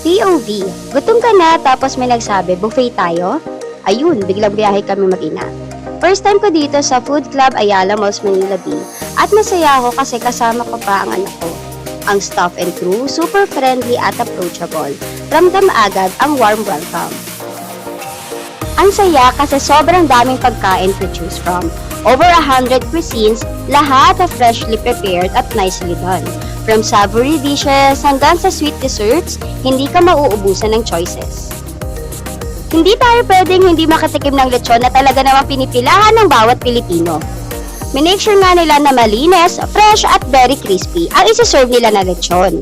POV, gutom ka na tapos may nagsabi, buffet tayo? Ayun, biglang biyahe kami mag-ina. First time ko dito sa Food Club Ayala Malls Manila B at masaya ako kasi kasama ko pa ang anak ko. Ang staff and crew, super friendly at approachable. Ramdam agad ang warm welcome. Ang saya kasi sobrang daming pagkain to choose from. Over 100 cuisines, lahat na freshly prepared at nicely done. From savory dishes hanggang sa sweet desserts, hindi ka mauubusan ng choices. Hindi tayo pwedeng hindi makatikim ng lechon na talaga namang pinipilahan ng bawat Pilipino. Minake sure nga nila na malinis, fresh at very crispy ang isi-serve nila na lechon.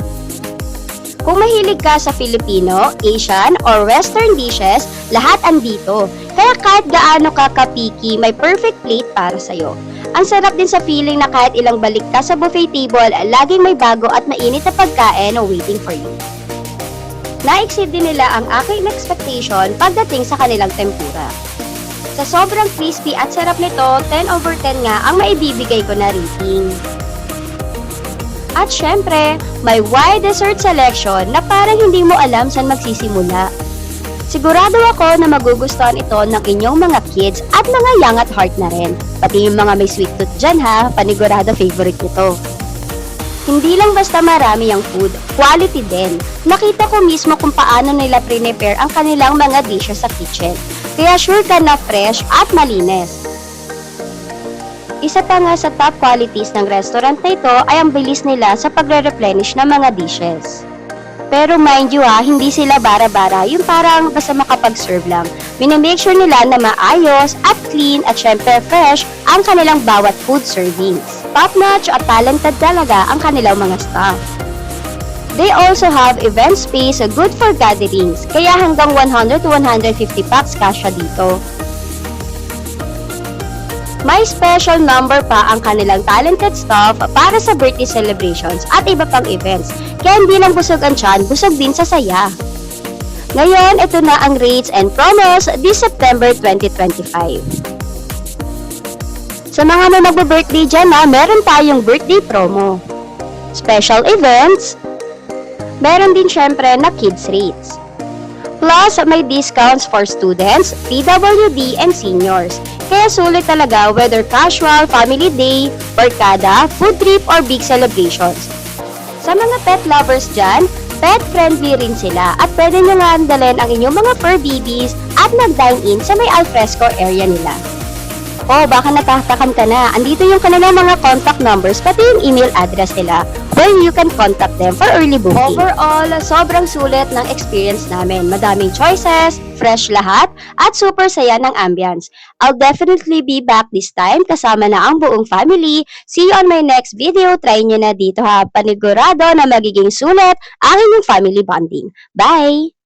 Kung mahilig ka sa Filipino, Asian, or Western dishes, lahat andito. Kaya kahit gaano ka kapiki, may perfect plate para sa'yo. Ang sarap din sa feeling na kahit ilang balik ka sa buffet table, laging may bago at mainit na pagkain waiting for you. Na-exceed din nila ang aking expectation pagdating sa kanilang tempura. Sa sobrang crispy at sarap nito, 10/10 nga ang maibibigay ko na rating. At syempre, may wide dessert selection na parang hindi mo alam saan magsisimula. Sigurado ako na magugustuhan ito ng inyong mga kids at mga young at heart na rin. Pati yung mga may sweet tooth dyan ha, panigurado favorite nito. Hindi lang basta marami ang food, quality din. Nakita ko mismo kung paano nila prepare ang kanilang mga dishes sa kitchen. Kaya sure ka na fresh at malinis. Isa pa nga sa top qualities ng restaurant na ito ay ang bilis nila sa pagre-replenish ng mga dishes. Pero mind you hindi sila bara-bara, yung parang basta makapag-serve lang. Minamake sure nila na maayos at clean at syempre fresh ang kanilang bawat food servings. Top-notch at talented talaga ang kanilang mga staff. They also have event space good for gatherings, kaya hanggang 100 to 150 packs kasya dito. May special number pa ang kanilang talented staff para sa birthday celebrations at iba pang events. Kaya hindi lang busog ang tiyan, busog din sa saya. Ngayon, ito na ang rates and promos this September 2025. Sa mga na nagbe-birthday dyan meron tayong birthday promo. Special events, meron din syempre na kids rates. Plus, may discounts for students, PWD, and seniors. Kaya sulit talaga whether casual, family day, barkada, food trip, or big celebrations. Sa mga pet lovers dyan, pet-friendly rin sila at pwede nyo nga andalin ang inyong mga fur babies at mag-dine-in sa may alfresco area nila. O baka natahtakan ka na, andito yung kanilang mga contact numbers pati yung email address nila where you can contact them for early booking. Overall, sobrang sulit ng experience namin. Madaming choices, fresh lahat, at super saya ng ambience. I'll definitely be back this time kasama na ang buong family. See you on my next video. Try nyo na dito ha. Panigurado na magiging sulit ang inyong family bonding. Bye!